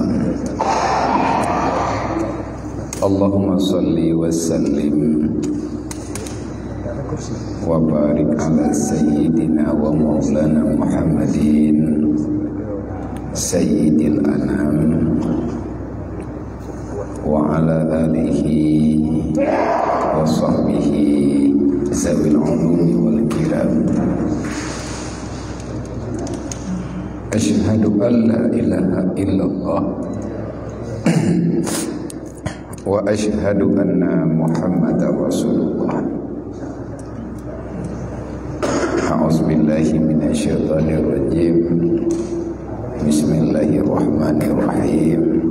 wasallam. Allahumma salli wa sallim wa barik ala sayyidina wa maulana Muhammadin sayyidil anam wa ala alihi wa sahbihi zawil ulumi wal kiram. Asyhadu an la ilaha illallah wa asyhadu anna Muhammadar Rasulullah. A'udzubillahi minasyaitonir rajim. Bismillahirrahmanirrahim.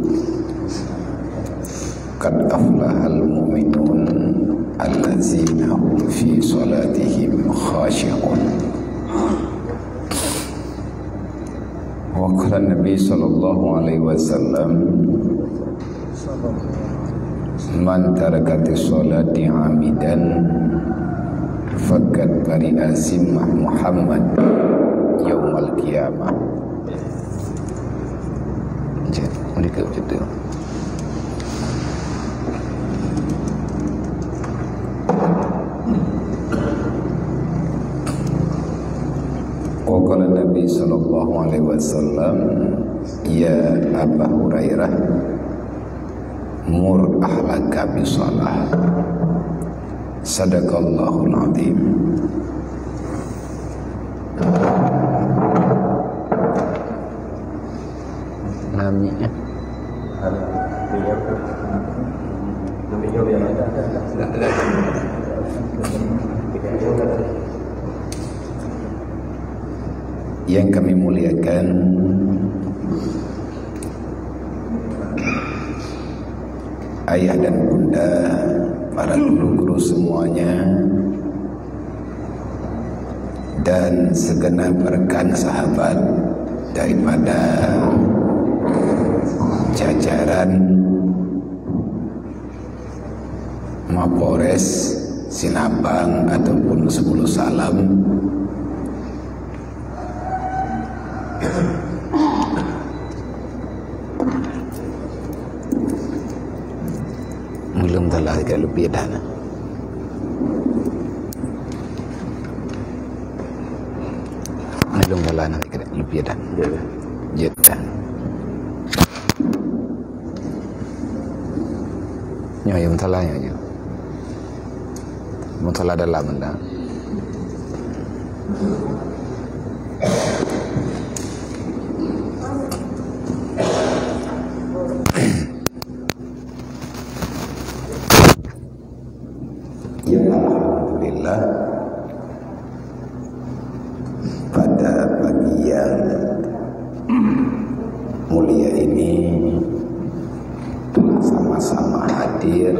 Qad aflahal mu'minun allazina hum fi salatihim khashi'un. Wa qala Nabi sallallahu alaihi wasallam, man tarakati sholati amidan faqad bari'a zimmah Muhammad yaumal qiyamah. Mereka begitu. Waqala Nabi sallallahu alaihi wasallam, ya Aba Hurairah, mur ahlaka bisalah. Sadaqallahul azim. Namanya yang kami muliakan, ayah dan bunda, para guru-guru semuanya, dan segenap rekan sahabat daripada jajaran Mapores Sinabang ataupun 10 Salam. Belum telah kalau beda. Belum telah nanti kira lebih dah. Jeda. Yang telah yang telah dalam dah. Ya alhamdulillah, pada pagi yang mulia ini telah sama-sama hadir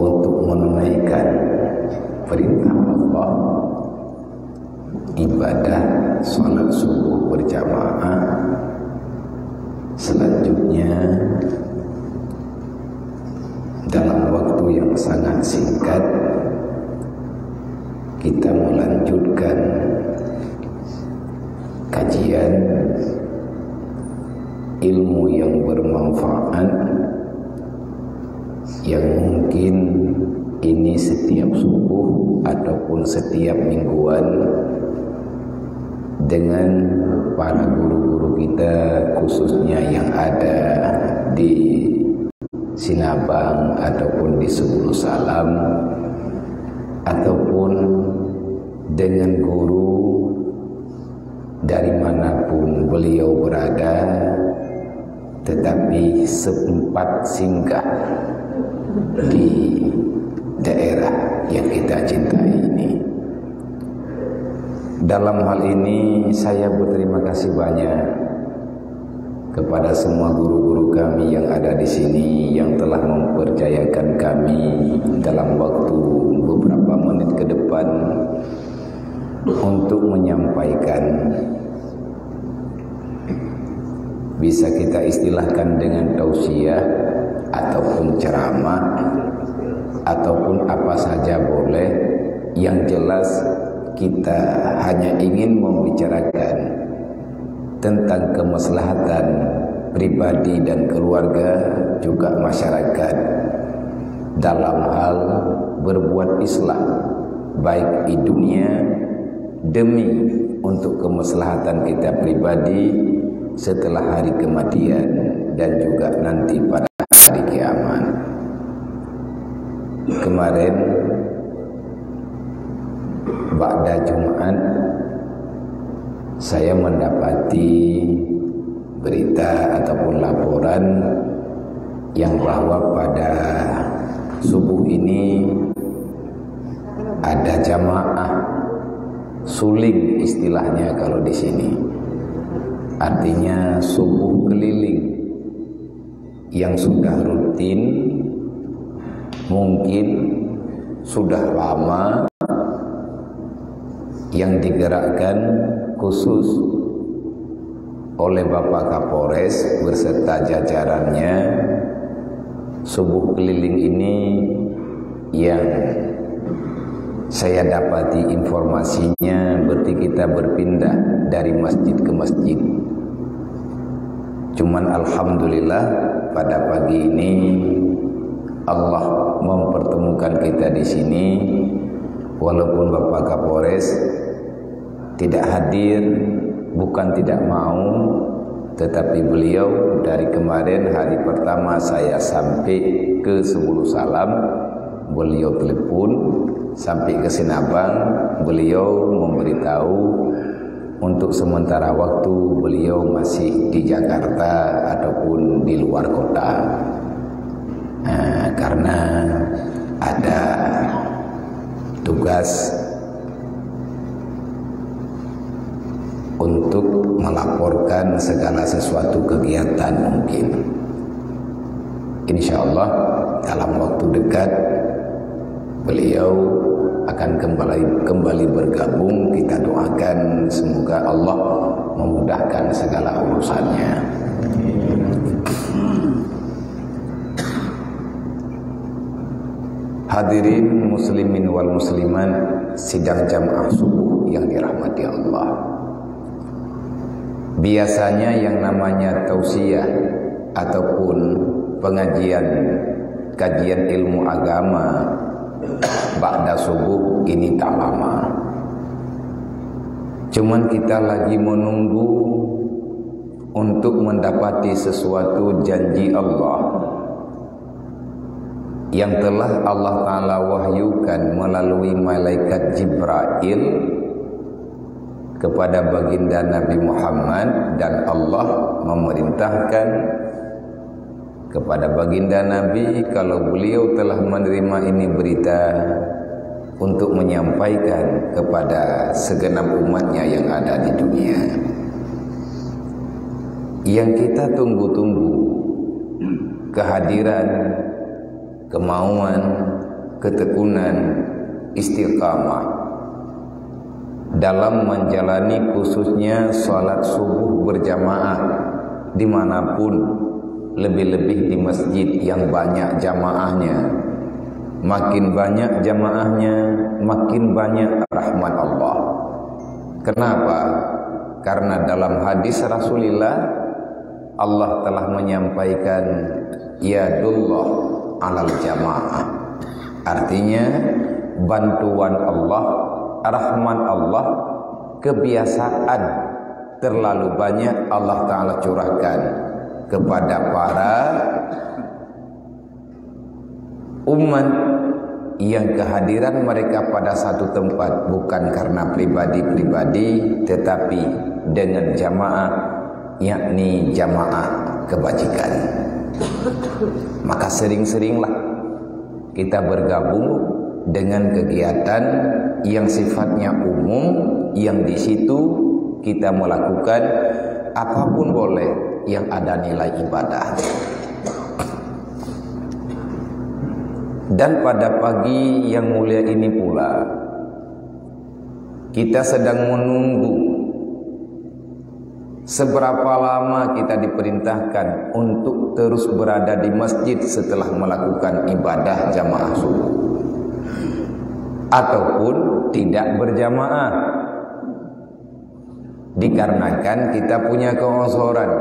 untuk menunaikan perintah Allah, ibadah salat subuh berjamaah. Selanjutnya dalam waktu yang sangat singkat kita melanjutkan kajian ilmu yang bermanfaat yang mungkin ini setiap subuh ataupun setiap mingguan dengan para guru-guru kita, khususnya yang ada di Sinabang ataupun di 10 Salam, ataupun dengan guru dari manapun beliau berada, tetapi sempat singgah di daerah yang kita cintai ini. Dalam hal ini saya berterima kasih banyak kepada semua guru-guru kami yang ada di sini yang telah mempercayakan kami dalam waktu beberapa menit ke depan untuk menyampaikan, bisa kita istilahkan dengan tausiah ataupun ceramah ataupun apa saja boleh. Yang jelas kita hanya ingin membicarakan tentang kemaslahatan pribadi dan keluarga juga masyarakat dalam hal berbuat islah baik di dunia demi untuk kemaslahatan kita pribadi setelah hari kematian dan juga nanti pada hari kiamat. Kemarin ba'da Jumat saya mendapati berita ataupun laporan yang bahwa pada subuh ini ada jamaah suling istilahnya kalau di sini, artinya subuh keliling yang sudah rutin, mungkin sudah lama, yang digerakkan khusus oleh Bapak Kapolres beserta jajarannya. Subuh keliling ini yang saya dapati informasinya berarti kita berpindah dari masjid ke masjid. Cuman alhamdulillah pada pagi ini Allah mempertemukan kita di sini, walaupun Bapak Kapolres tidak hadir, bukan tidak mau, tetapi beliau dari kemarin hari pertama saya sampai ke 10 Salam, beliau telepon, sampai ke Sinabang, beliau memberitahu untuk sementara waktu beliau masih di Jakarta ataupun di luar kota. Karena ada tugas untuk melaporkan segala sesuatu kegiatan mungkin. Insya Allah dalam waktu dekat beliau akan kembali bergabung. Kita doakan semoga Allah memudahkan segala urusannya. Hadirin muslimin wal musliman, sidang jamaah subuh yang dirahmati Allah. Biasanya yang namanya tausiah ataupun kajian ilmu agama ba'da subuh ini tak lama. Cuman kita lagi menunggu untuk mendapati sesuatu janji Allah yang telah Allah Ta'ala wahyukan melalui malaikat Jibril kepada baginda Nabi Muhammad, dan Allah memerintahkan kepada baginda Nabi kalau beliau telah menerima ini berita untuk menyampaikan kepada segenap umatnya yang ada di dunia. Yang kita tunggu-tunggu kehadiran, kemauan, ketekunan, istiqamah dalam menjalani khususnya salat subuh berjamaah dimanapun, lebih-lebih di masjid yang banyak jamaahnya. Makin banyak jamaahnya, makin banyak rahmat Allah. Kenapa? Karena dalam hadis Rasulullah Allah telah menyampaikan yadullah alal jamaah, artinya bantuan Allah, rahmat Allah, kebiasaan terlalu banyak Allah Ta'ala curahkan kepada para umat yang kehadiran mereka pada satu tempat bukan karena pribadi-pribadi, tetapi dengan jamaah, yakni jamaah kebajikan. Maka sering-seringlah kita bergabung dengan kegiatan yang sifatnya umum, yang di situ kita melakukan apapun boleh yang ada nilai ibadah. Dan pada pagi yang mulia ini pula kita sedang menunggu seberapa lama kita diperintahkan untuk terus berada di masjid setelah melakukan ibadah jamaah subuh ataupun tidak berjamaah. Dikarenakan kita punya keosoran,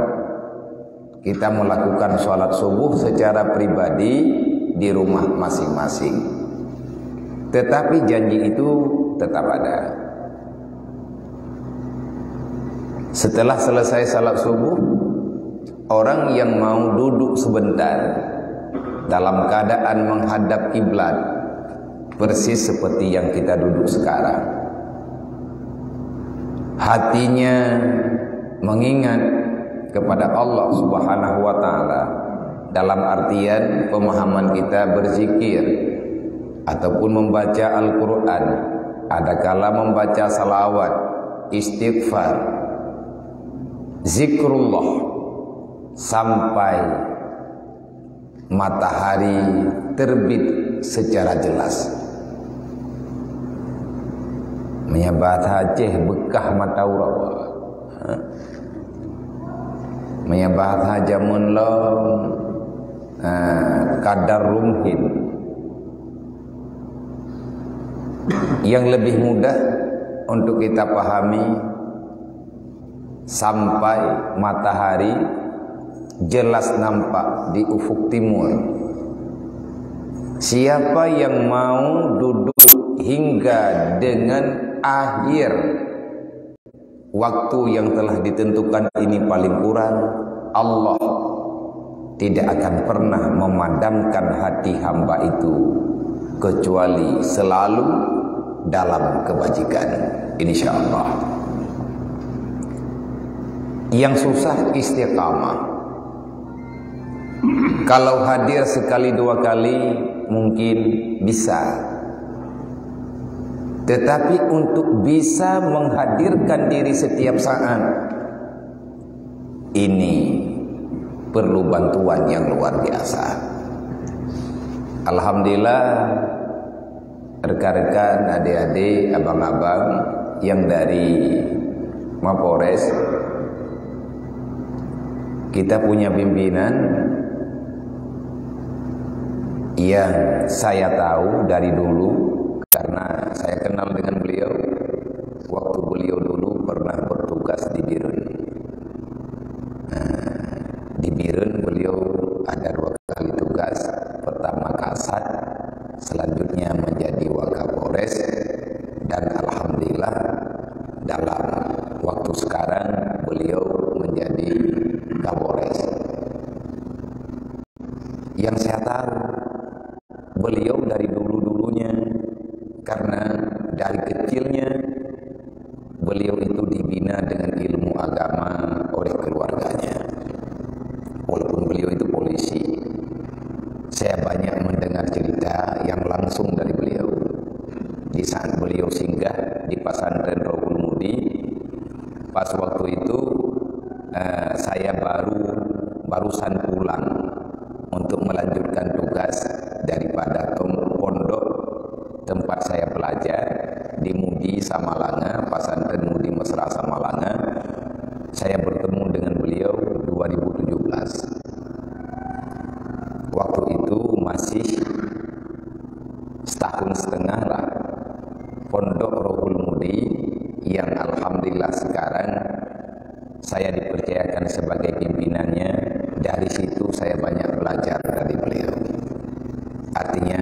kita melakukan sholat subuh secara pribadi di rumah masing-masing, tetapi janji itu tetap ada. Setelah selesai salat subuh, orang yang mau duduk sebentar dalam keadaan menghadap kiblat, persis seperti yang kita duduk sekarang, hatinya mengingat kepada Allah Subhanahu wa taala, dalam artian pemahaman kita berzikir ataupun membaca Al-Qur'an, adakala membaca salawat, istighfar, zikrullah sampai matahari terbit secara jelas. Menyabat hajeh bekah mata urawa, menyabat hajamun lom kadar rumhin. Yang lebih mudah untuk kita pahami, sampai matahari jelas nampak di ufuk timur. Siapa yang mau duduk hingga dengan akhir waktu yang telah ditentukan ini paling kurang, Allah tidak akan pernah memadamkan hati hamba itu kecuali selalu dalam kebajikan, insyaallah. Yang susah istiqamah. Kalau hadir sekali dua kali mungkin bisa, tetapi untuk bisa menghadirkan diri setiap saat, ini perlu bantuan yang luar biasa. Alhamdulillah, rekan-rekan, adik-adik, abang-abang yang dari Mapores, kita punya pimpinan yang saya tahu dari dulu, karena saya kenal dengan beliau waktu beliau dulu pernah bertugas di Birun. Di Birun beliau ada 2 kali tugas. Pertama Kasat, selanjutnya menjadi Wakapolres, dan alhamdulillah dalam waktu sekarang beliau menjadi Kapolres. Yang saya tahu, beliau dari dulu-dulunya, karena dari kecilnya beliau itu dibina dengan ilmu agama oleh keluarganya. Walaupun beliau itu polisi, saya banyak mendengar cerita yang langsung dari beliau. Di saat beliau singgah di pesantren Rohul Mudi, pas waktu itu saya barusan pulang untuk melanjutkan tugas daripada pondok tempat saya belajar di Mudi Samalanga, pesantren Mudi Mesra Samalanga. Saya bertemu dengan beliau 2017. Waktu itu masih setahun setengah lah pondok Rohul Mudi, yang alhamdulillah sekarang saya dipercayakan sebagai pimpinannya. Dari situ saya banyak belajar dari beliau. Artinya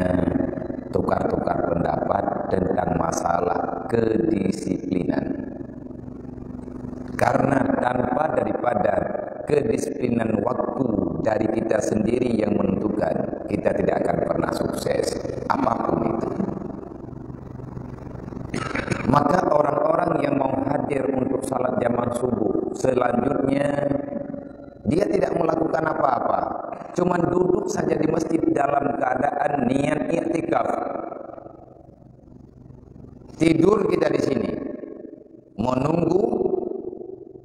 tukar-tukar pendapat tentang masalah kedisiplinan. Karena tanpa daripada kedisiplinan waktu dari kita sendiri yang menentukan, kita tidak akan pernah sukses apapun itu. Maka orang-orang yang mau hadir untuk salat jamaah subuh, selanjutnya dia tidak melakukan apa-apa, cuman duduk saja di masjid dalam keadaan niat i'tikaf. Tidur kita di sini, menunggu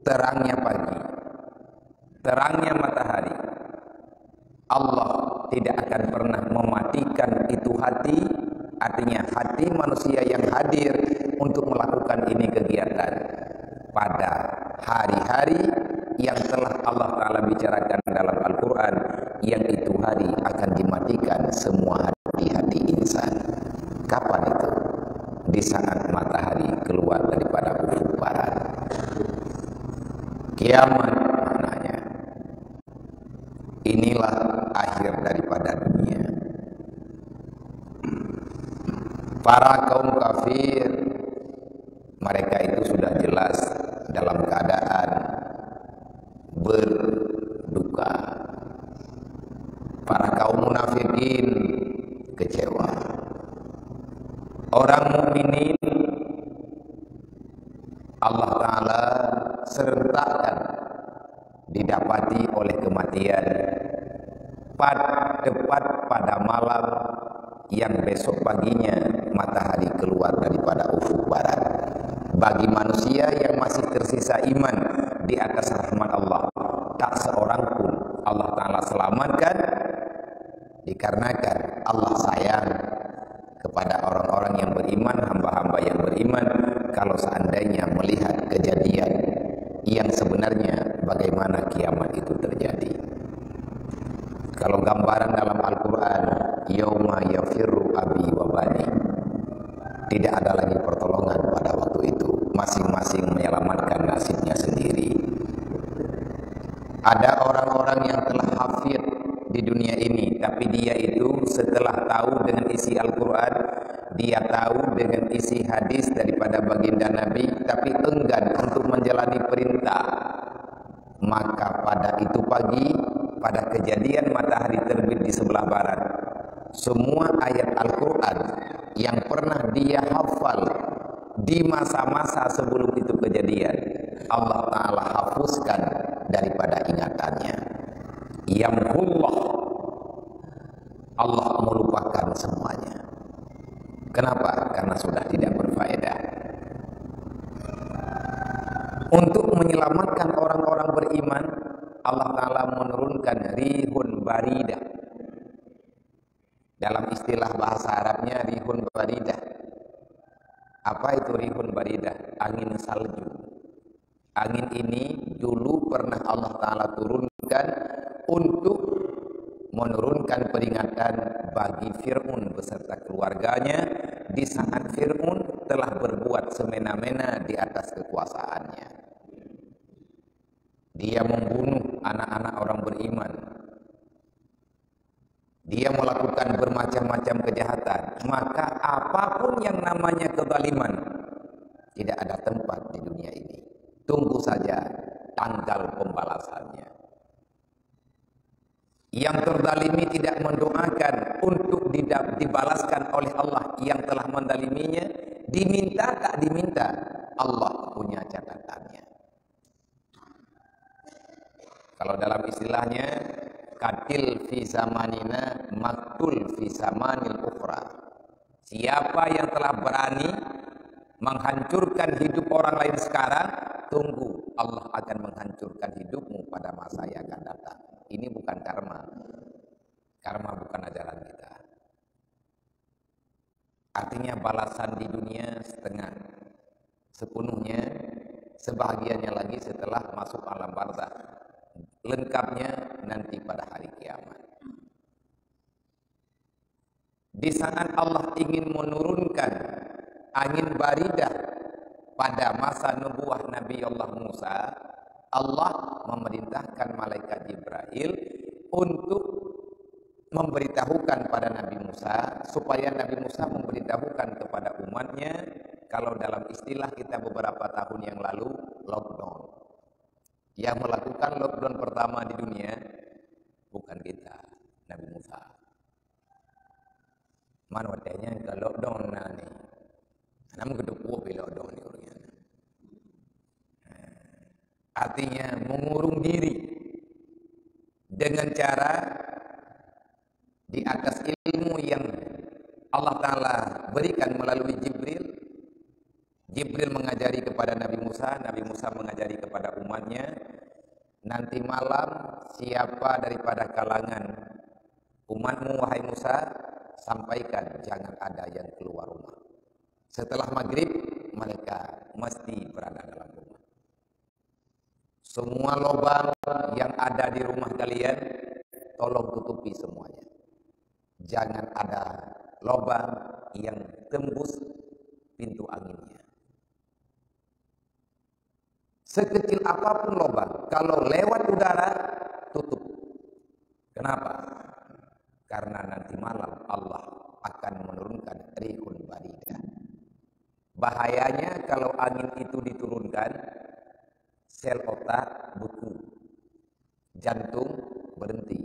terangnya pagi, terangnya matahari. Allah tidak akan pernah mematikan itu hati, artinya hati manusia yang hadir untuk melakukan ini kegiatan pada hari-hari yang telah Allah Ta'ala bicarakan dalam Al-Quran, yang itu hari akan dimatikan semua hati-hati insan. Kapan itu? Di saat matahari keluar daripada ufuk barat. Kiamat maknanya inilah akhir daripada dunia. Para kaum kafir, mereka itu sudah jelas dalam keadaan berduka. Para kaum munafikin kecewa. Orang mukminin Allah Ta'ala serentakkan didapati oleh kematian tepat pada malam yang besok paginya matahari keluar daripada ufuk barat. Bagi manusia yang masih tersisa iman di atas rahmat Allah, tak seorang pun Allah Ta'ala selamatkan, dikarenakan Allah sayang kepada orang-orang yang beriman, hamba-hamba yang beriman. Kalau seandainya melihat kejadian yang sebenarnya bagaimana kiamat itu terjadi. Kalau gambaran dalam Al-Quran, yauma yafirru abi wa bani, tidak ada lagi pertolongan pada waktu itu. Masing-masing menyelamatkan nasibnya sendiri. Ada orang-orang yang telah hafid di dunia ini, tapi dia itu setelah tahu dengan isi Al-Quran, dia tahu dengan isi hadis daripada baginda Nabi, tapi enggan untuk menjalani perintah. Maka pada itu pagi, pada kejadian matahari terbit di sebelah barat, semua ayat Al-Quran yang pernah dia hafal di masa-masa sebelum itu kejadian, Allah Ta'ala hapuskan daripada ingatannya. Yamhullah, Allah melupakan semuanya. Kenapa? Karena sudah tidak berfaedah. Untuk menyelamatkan orang-orang beriman, Allah Ta'ala menurunkan rihun baridah. Dalam istilah bahasa Arabnya rihun baridah. Apa itu rihun baridah? Angin salju. Angin ini dulu pernah Allah Ta'ala turunkan untuk menurunkan peringatan bagi Fir'aun beserta keluarganya di saat Fir'aun telah berbuat semena-mena di atas kekuasaannya. Dia membunuh anak-anak orang beriman. Dia melakukan bermacam-macam kejahatan. Maka apapun yang namanya kezaliman tidak ada tempat di dunia ini. Tunggu saja tanggal pembalasannya. Yang terzalimi tidak mendoakan untuk dibalaskan oleh Allah yang telah mendaliminya. Diminta tak diminta, Allah punya catatannya. Kalau dalam istilahnya, katil fi zamanina maktul fi zamanil ukhra. Siapa yang telah berani menghancurkan hidup orang lain sekarang, tunggu, Allah akan menghancurkan hidupmu pada masa yang akan datang. Ini bukan karma. Karma bukan ajaran kita. Artinya balasan di dunia setengah, sepenuhnya, sebahagiannya lagi setelah masuk alam barzakh. Lengkapnya nanti pada hari kiamat. Di saat Allah ingin menurunkan angin baridah pada masa nubuah Nabi Allah Musa, Allah memerintahkan malaikat Jibril untuk memberitahukan pada Nabi Musa, supaya Nabi Musa memberitahukan kepada umatnya. Kalau dalam istilah kita beberapa tahun yang lalu, lockdown. Yang melakukan lockdown pertama di dunia bukan kita, Nabi Musa. Mana watanya ke lockdown nani? Namun kedepu bila lockdown ni orangnya. Artinya mengurung diri dengan cara di atas ilmu yang Allah Ta'ala berikan melalui Jibril. Jibril mengajari kepada Nabi Musa, Nabi Musa mengajari kepada umatnya. Nanti malam siapa daripada kalangan umatmu wahai Musa, sampaikan jangan ada yang keluar rumah. Setelah maghrib mereka mesti berada dalam rumah. Semua lubang yang ada di rumah kalian tolong tutupi semuanya. Jangan ada lubang yang tembus pintu anginnya. Sekecil apapun lubang, Kalau lewat udara, tutup. Kenapa? Karena nanti malam Allah akan menurunkan rihun baridah. Bahayanya kalau angin itu diturunkan, sel otak beku, jantung berhenti.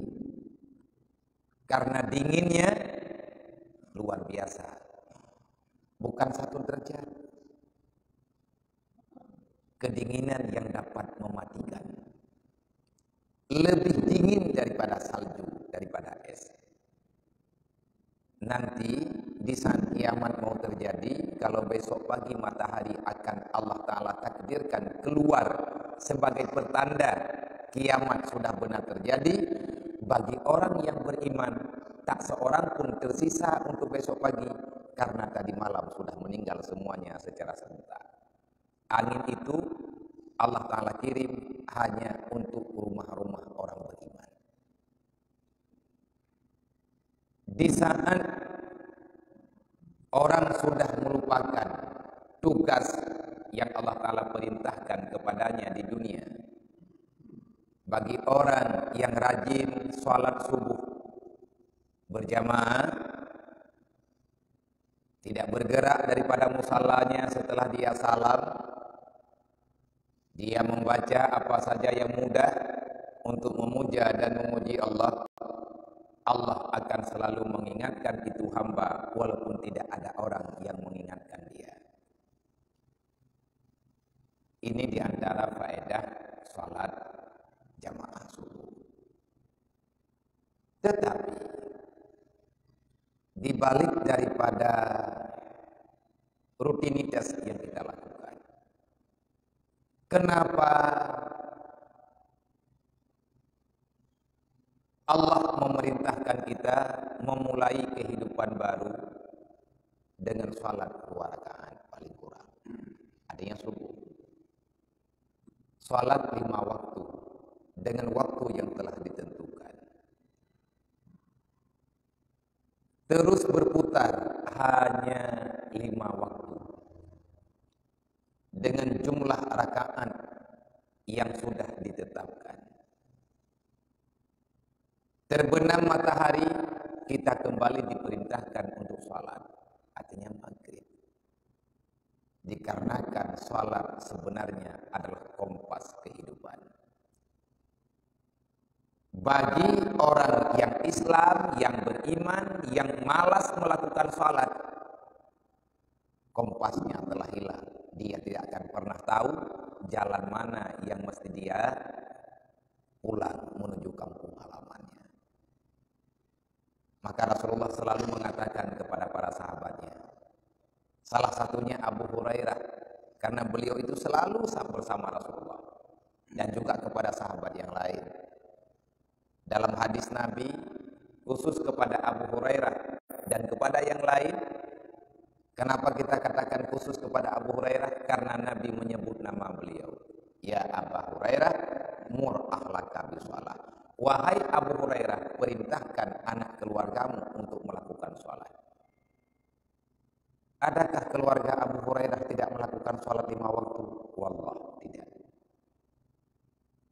Karena dinginnya luar biasa. Bukan satu derajat. Kedinginan yang dapat mematikan. Lebih dingin daripada salju, daripada es. Nanti di saat kiamat mau terjadi, kalau besok pagi matahari akan Allah Ta'ala takdirkan keluar sebagai pertanda kiamat sudah benar terjadi, bagi orang yang beriman tak seorang pun tersisa untuk besok pagi, karena tadi malam sudah meninggal semuanya secara serentak. Angin itu Allah Ta'ala kirim hanya untuk rumah-rumah orang beriman. Di saat orang sudah melupakan tugas yang Allah Ta'ala perintahkan kepadanya di dunia, bagi orang yang rajin sholat subuh berjamaah, tidak bergerak daripada musallanya setelah dia salam, dia membaca apa saja yang mudah untuk memuja dan memuji Allah, Allah akan selalu mengingatkan itu hamba walaupun tidak ada orang yang mengingatkan dia. Ini diantara faedah salat jamaah subuh. Tetapi dibalik daripada rutinitas yang kita lakukan, kenapa Allah memerintahkan kita memulai kehidupan baru dengan salat 2 rakaat paling kurang? Ada yang subuh. Salat 5 waktu dengan waktu yang telah ditentukan. Terus berputar hanya 5 waktu dengan jumlah rakaat yang sudah ditetapkan. Terbenam matahari, kita kembali diperintahkan untuk salat, artinya maghrib. Dikarenakan salat sebenarnya adalah kompas kehidupan. Bagi orang yang Islam, yang beriman, yang malas melakukan salat, kompasnya telah hilang. Dia tidak akan pernah tahu jalan mana yang mesti dia pulang menuju kampung halamannya. Maka Rasulullah selalu mengatakan kepada para sahabatnya, salah satunya Abu Hurairah, karena beliau itu selalu bersama Rasulullah, dan juga kepada sahabat yang lain. Dalam hadis Nabi khusus kepada Abu Hurairah dan kepada yang lain, kenapa kita katakan khusus kepada Abu Hurairah? Karena Nabi menyebut nama beliau, ya Abu Hurairah, mur ahlaka bisalah. Wahai Abu Hurairah, perintahkan anak keluargamu untuk melakukan sholat. Adakah keluarga Abu Hurairah tidak melakukan sholat 5 waktu? Wallah, tidak.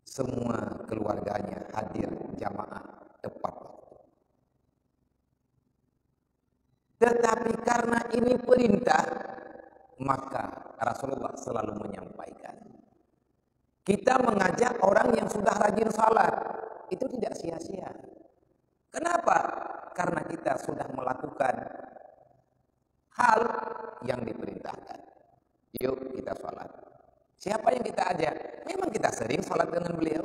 Semua keluarganya hadir jamaah tepat waktu. Tetapi karena ini perintah, maka Rasulullah selalu menyampaikan, kita mengajak orang yang sudah rajin sholat, itu tidak sia-sia. Kenapa? Karena kita sudah melakukan hal yang diperintahkan. Yuk kita sholat. Siapa yang kita ajak? Memang kita sering sholat dengan beliau.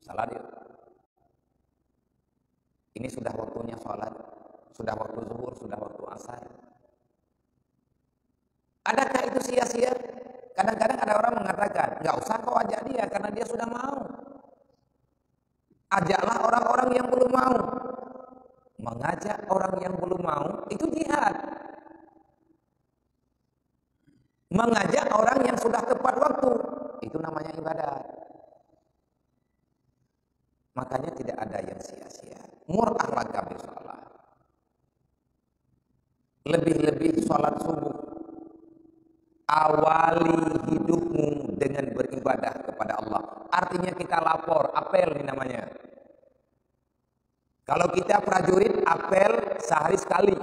Sholat yuk. Ini sudah waktunya sholat. Sudah waktu zuhur, sudah waktu asar. Adakah itu sia-sia? Kadang-kadang ada orang mengatakan, nggak usah kau ajak dia karena dia sudah mau. Ajaklah orang-orang yang belum mau. Mengajak orang yang belum mau itu jihad. Mengajak orang yang sudah tepat waktu itu namanya ibadah. Makanya tidak ada yang sia-sia. Mur ahlaka bisalah. Lebih-lebih sholat subuh. Awali hidupmu dengan beribadah kepada Allah. Artinya kita lapor, apel ini namanya. Kalau kita prajurit, apel sehari sekali.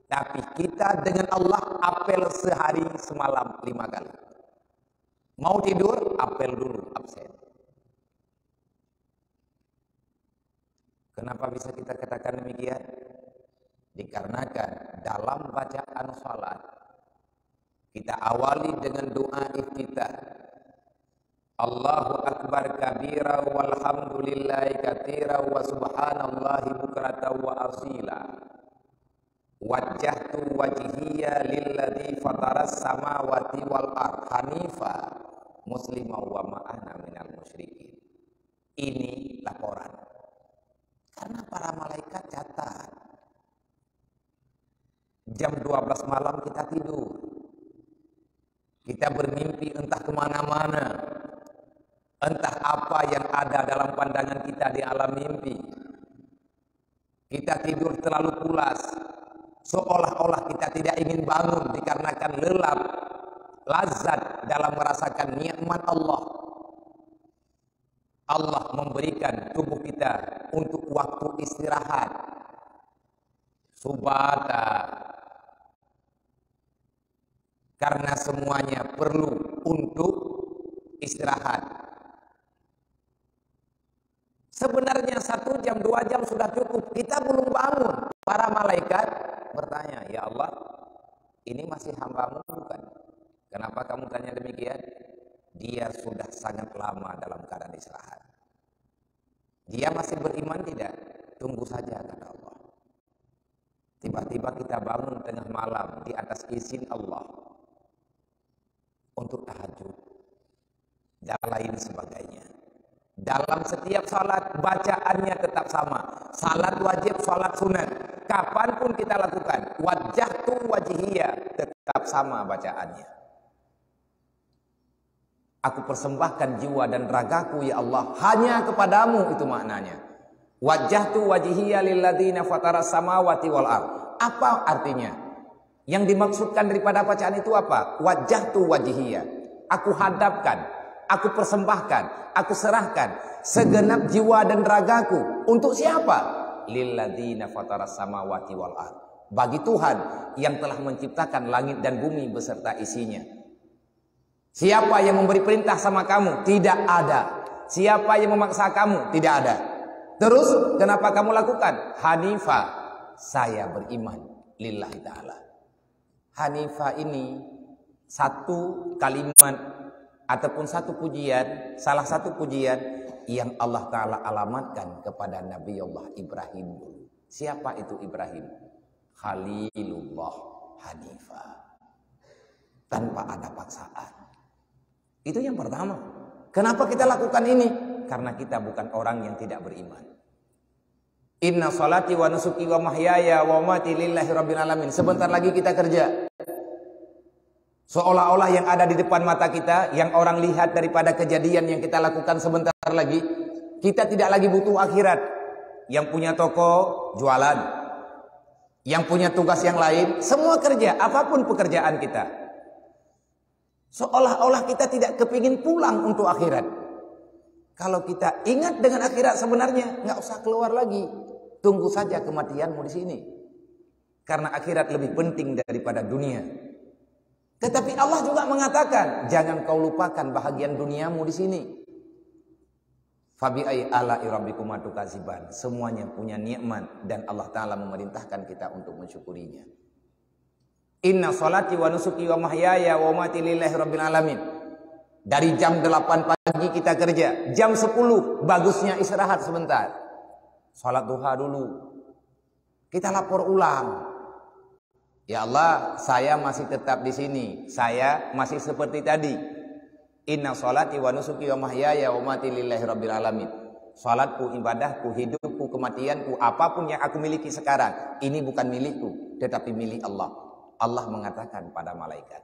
Tapi kita dengan Allah apel sehari semalam 5 kali. Mau tidur, apel dulu, absen. Kenapa bisa kita katakan demikian? Dikarenakan dalam bacaan salat kita awali dengan doa iftitah. Allahu akbar kabira walhamdulillahi katsira wa subhanallahi bukratan wa asila. Wajjahtu wajhiya lilladzi fataras samawati wal ardh hanifa muslima wa ma ana minal musyrikin. Ini laporan. Karena para malaikat catat. Jam 12 malam kita tidur. Kita bermimpi entah kemana-mana. Entah apa yang ada dalam pandangan kita di alam mimpi. Kita tidur terlalu pulas. Seolah-olah kita tidak ingin bangun dikarenakan lelap, lazat dalam merasakan nikmat Allah. Allah memberikan tubuh kita untuk waktu istirahat. Subata. Karena semuanya perlu untuk istirahat. Sebenarnya 1 jam, 2 jam sudah cukup. Kita belum bangun. Para malaikat bertanya, ya Allah, ini masih hamba-Mu bukan? Kenapa kamu tanya demikian? Dia sudah sangat lama dalam keadaan istirahat. Dia masih beriman tidak? Tunggu saja, kata Allah. Tiba-tiba kita bangun tengah malam di atas izin Allah untuk tahajud dan lain sebagainya. Dalam setiap salat bacaannya tetap sama. Salat wajib, salat sunat, kapanpun kita lakukan, wajjahtu wajhiya, tetap sama bacaannya. Aku persembahkan jiwa dan ragaku ya Allah hanya kepadamu, itu maknanya. Wajjahtu wajhiya lilladzina fataras samawati wal ardh. Apa artinya? Yang dimaksudkan daripada bacaan itu apa? Wajjahtu wajhiya. Aku hadapkan, aku persembahkan, aku serahkan segenap jiwa dan ragaku. Untuk siapa? Lilladzina fataras samawati wal ardh. Bagi Tuhan yang telah menciptakan langit dan bumi beserta isinya. Siapa yang memberi perintah sama kamu? Tidak ada. Siapa yang memaksa kamu? Tidak ada. Terus kenapa kamu lakukan? Hanifah, saya beriman lillahi ta'ala. Hanifah ini satu kalimat ataupun satu pujian, salah satu pujian yang Allah Ta'ala alamatkan kepada Nabi Allah Ibrahim. Siapa itu Ibrahim? Khalilullah Hanifah. Tanpa ada paksaan. Itu yang pertama. Kenapa kita lakukan ini? Karena kita bukan orang yang tidak beriman. Inna salati wa nusuki wa mahyaya wa mati lillahi rabbil alamin. Sebentar lagi kita kerja. Seolah-olah yang ada di depan mata kita, yang orang lihat daripada kejadian yang kita lakukan sebentar lagi, kita tidak lagi butuh akhirat. Yang punya toko, jualan. Yang punya tugas yang lain, semua kerja, apapun pekerjaan kita. Seolah-olah kita tidak kepingin pulang untuk akhirat. Kalau kita ingat dengan akhirat sebenarnya, nggak usah keluar lagi. Tunggu saja kematianmu di sini. Karena akhirat lebih penting daripada dunia. Tetapi Allah juga mengatakan, jangan kau lupakan bahagian duniamu di sini. Fabi ay ala rabbikuma tukadziban. Semuanya punya nikmat dan Allah Ta'ala memerintahkan kita untuk mensyukurinya. Inna salati wa nusuki wa mahyaya wa mati lillahi rabbil alamin. Dari jam 8 pagi kita kerja, jam 10 bagusnya istirahat sebentar. Salat duha dulu. Kita lapor ulang. Ya Allah, saya masih tetap di sini. Saya masih seperti tadi. Inna salati wa nusuki wa mahyaya wa mati lillahi rabbil alamin. Salatku, ibadahku, hidupku, kematianku, apapun yang aku miliki sekarang, ini bukan milikku, tetapi milik Allah. Allah mengatakan pada malaikat,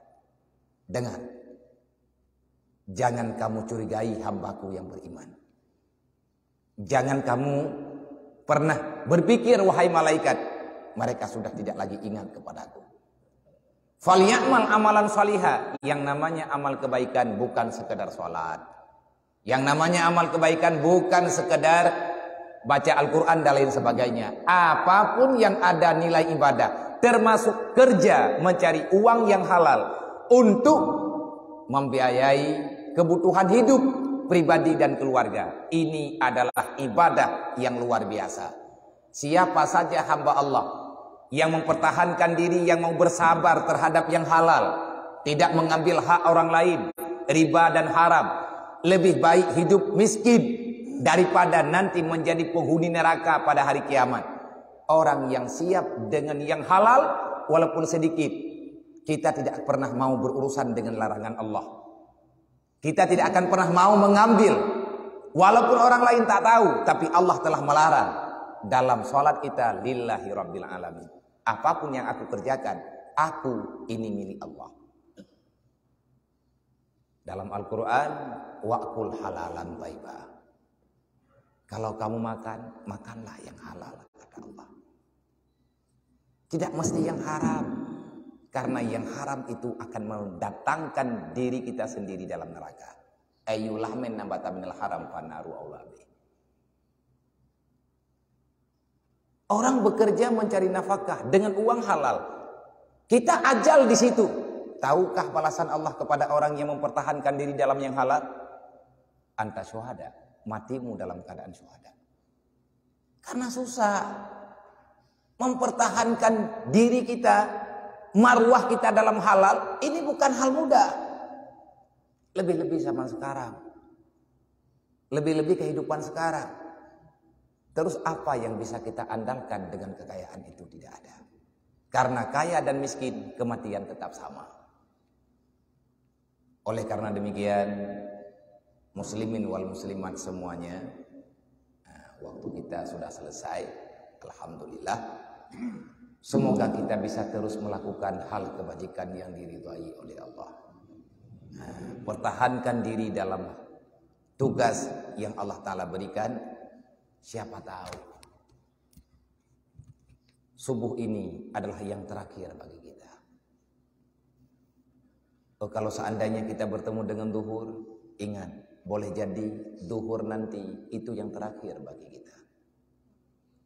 dengar, jangan kamu curigai hambaku yang beriman. Jangan kamu pernah berpikir, wahai malaikat, mereka sudah tidak lagi ingat kepadaku. Falyamal amalan salihah. Yang namanya amal kebaikan bukan sekedar sholat. Yang namanya amal kebaikan bukan sekedar baca Al-Quran dan lain sebagainya. Apapun yang ada nilai ibadah, termasuk kerja mencari uang yang halal untuk membiayai kebutuhan hidup pribadi dan keluarga. Ini adalah ibadah yang luar biasa. Siapa saja hamba Allah yang mempertahankan diri, yang mau bersabar terhadap yang halal, tidak mengambil hak orang lain, riba dan haram, lebih baik hidup miskin daripada nanti menjadi penghuni neraka pada hari kiamat. Orang yang siap dengan yang halal walaupun sedikit. Kita tidak pernah mau berurusan dengan larangan Allah. Kita tidak akan pernah mau mengambil walaupun orang lain tak tahu, tapi Allah telah melarang. Dalam sholat kita lillahi rabbil alamin. Apapun yang aku kerjakan, aku ini milik Allah. Dalam Al-Quran, wa'kul halalan thayyibah. Kalau kamu makan, makanlah yang halal, kata Allah. Tidak mesti yang haram. Karena yang haram itu akan mendatangkan diri kita sendiri dalam neraka. Ayyulahmin nabata minal haram fanaru aulabi. Orang bekerja mencari nafkah dengan uang halal. Kita ajal di situ. Tahukah balasan Allah kepada orang yang mempertahankan diri dalam yang halal? Anta syuhada, matimu dalam keadaan syuhada. Karena susah mempertahankan diri kita, marwah kita dalam halal, ini bukan hal mudah. Lebih-lebih zaman sekarang. Lebih-lebih kehidupan sekarang. Terus apa yang bisa kita andalkan dengan kekayaan itu? Tidak ada. Karena kaya dan miskin, kematian tetap sama. Oleh karena demikian, muslimin wal muslimat semuanya, waktu kita sudah selesai, alhamdulillah. Semoga kita bisa terus melakukan hal kebajikan yang diridhai oleh Allah. Pertahankan diri dalam tugas yang Allah Ta'ala berikan. Siapa tahu subuh ini adalah yang terakhir bagi kita. Kalau seandainya kita bertemu dengan duhur, ingat, boleh jadi duhur nanti itu yang terakhir bagi kita.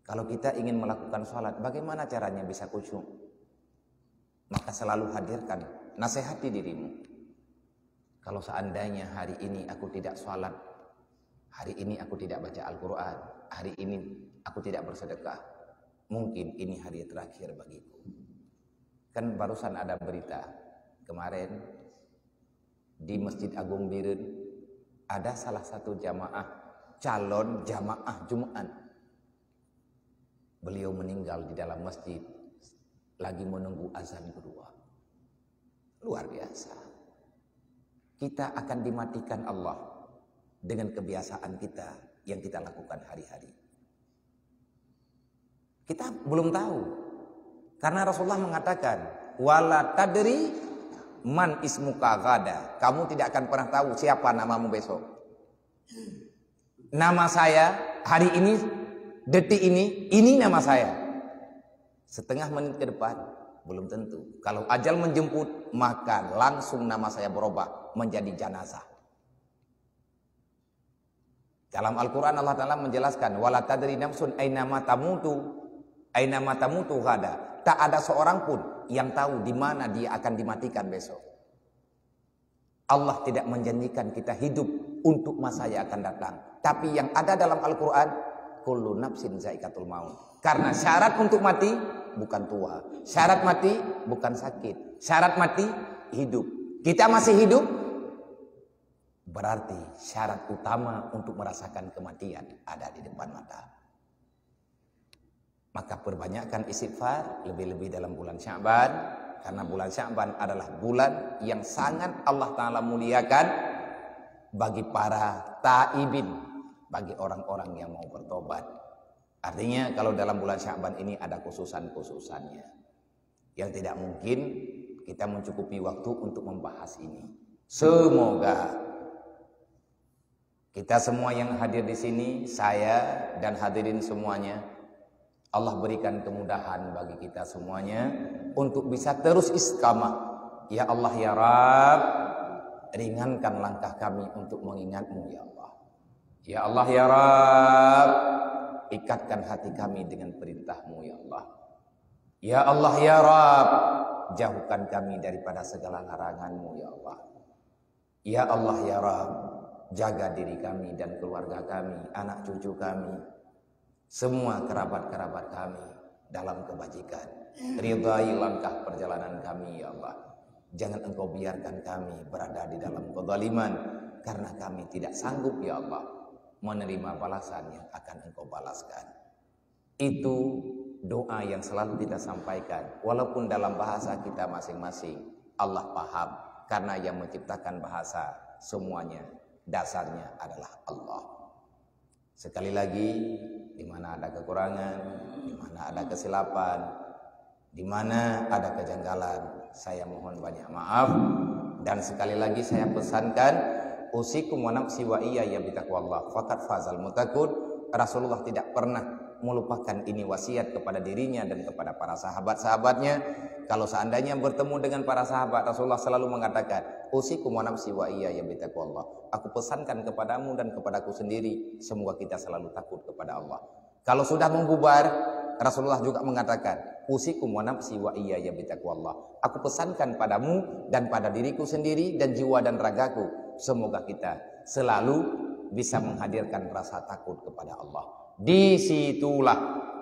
Kalau kita ingin melakukan sholat, bagaimana caranya bisa khusyuk? Maka selalu hadirkan, nasihati dirimu. Kalau seandainya hari ini aku tidak sholat, hari ini aku tidak baca Al-Quran, hari ini aku tidak bersedekah, mungkin ini hari terakhir bagiku. Kan barusan ada berita kemarin di Masjid Agung Biren, ada salah satu jamaah, calon jamaah Jumat. Beliau meninggal di dalam masjid lagi menunggu azan kedua. Luar biasa. Kita akan dimatikan Allah dengan kebiasaan kita yang kita lakukan hari-hari. Kita belum tahu. Karena Rasulullah mengatakan, wala tadri man ismuka gada. Kamu tidak akan pernah tahu siapa namamu besok. Nama saya hari ini, detik ini nama saya. Setengah menit ke depan, belum tentu. Kalau ajal menjemput, maka langsung nama saya berubah menjadi jenazah. Dalam Al-Quran Allah Ta'ala menjelaskan, wala tadri nafsun aynama tamutu gada. Tak ada seorang pun yang tahu di mana dia akan dimatikan besok. Allah tidak menjanjikan kita hidup untuk masa yang akan datang. Tapi yang ada dalam Al-Quran, kullu nafsin zaikatul maut. Karena syarat untuk mati bukan tua, syarat mati bukan sakit, syarat mati hidup. Kita masih hidup, berarti syarat utama untuk merasakan kematian ada di depan mata. Maka perbanyakkan istighfar, lebih-lebih dalam bulan Sya'ban, karena bulan Sya'ban adalah bulan yang sangat Allah Ta'ala muliakan bagi para taibin, bagi orang-orang yang mau bertobat. Artinya kalau dalam bulan Sya'ban ini ada khususan-khususannya yang tidak mungkin kita mencukupi waktu untuk membahas ini. Semoga kita semua yang hadir di sini, saya dan hadirin semuanya, Allah berikan kemudahan bagi kita semuanya untuk bisa terus istiqamah. Ya Allah ya Rabb, ringankan langkah kami untuk mengingat-Mu ya Allah. Ya Allah ya Rabb, ikatkan hati kami dengan perintah-Mu ya Allah. Ya Allah ya Rabb, jauhkan kami daripada segala larangan-Mu ya Allah. Ya Allah ya Rabb, jaga diri kami dan keluarga kami, anak cucu kami, semua kerabat-kerabat kami dalam kebajikan. Ridai langkah perjalanan kami ya Allah. Jangan Engkau biarkan kami berada di dalam kezaliman, karena kami tidak sanggup ya Allah menerima balasan yang akan Engkau balaskan. Itu doa yang selalu kita sampaikan, walaupun dalam bahasa kita masing-masing. Allah paham, karena yang menciptakan bahasa semuanya dasarnya adalah Allah. Sekali lagi, di mana ada kekurangan, di mana ada kesilapan, di mana ada kejanggalan, saya mohon banyak maaf. Dan sekali lagi saya pesankan, usikum wa nafsi wa iyaya bitaqwallah faqad fazal muttaqun. Rasulullah tidak pernah melupakan ini wasiat kepada dirinya dan kepada para sahabat-sahabatnya. Kalau seandainya bertemu dengan para sahabat, Rasulullah selalu mengatakan, usikum wa nafsi wa iyaya bitaqwallah. Aku pesankan kepadamu dan kepadaku sendiri, semoga kita selalu takut kepada Allah. Kalau sudah membubar, Rasulullah juga mengatakan, usikum wa nafsi wa iyaya bitaqwallah. Aku pesankan padamu dan pada diriku sendiri dan jiwa dan ragaku, semoga kita selalu bisa menghadirkan rasa takut kepada Allah. Disitulah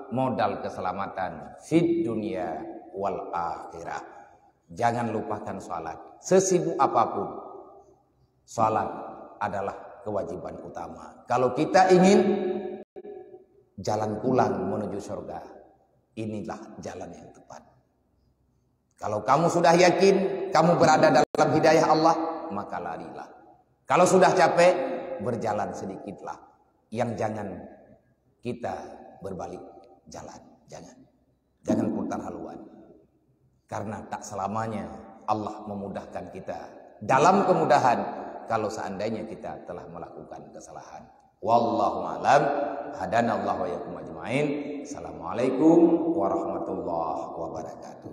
modal keselamatan fid dunia wal akhirah. Jangan lupakan salat. Sesibuk apapun, salat adalah kewajiban utama. Kalau kita ingin jalan pulang menuju surga, inilah jalan yang tepat. Kalau kamu sudah yakin kamu berada dalam hidayah Allah, maka larilah. Kalau sudah capek, berjalan sedikitlah. Yang jangan kita berbalik jalan, jangan putar haluan. Karena tak selamanya Allah memudahkan kita. Dalam kemudahan, kalau seandainya kita telah melakukan kesalahan. Wallahu a'lam. Hadanallahu wa iyyakum ajmain. Assalamualaikum warahmatullahi wabarakatuh.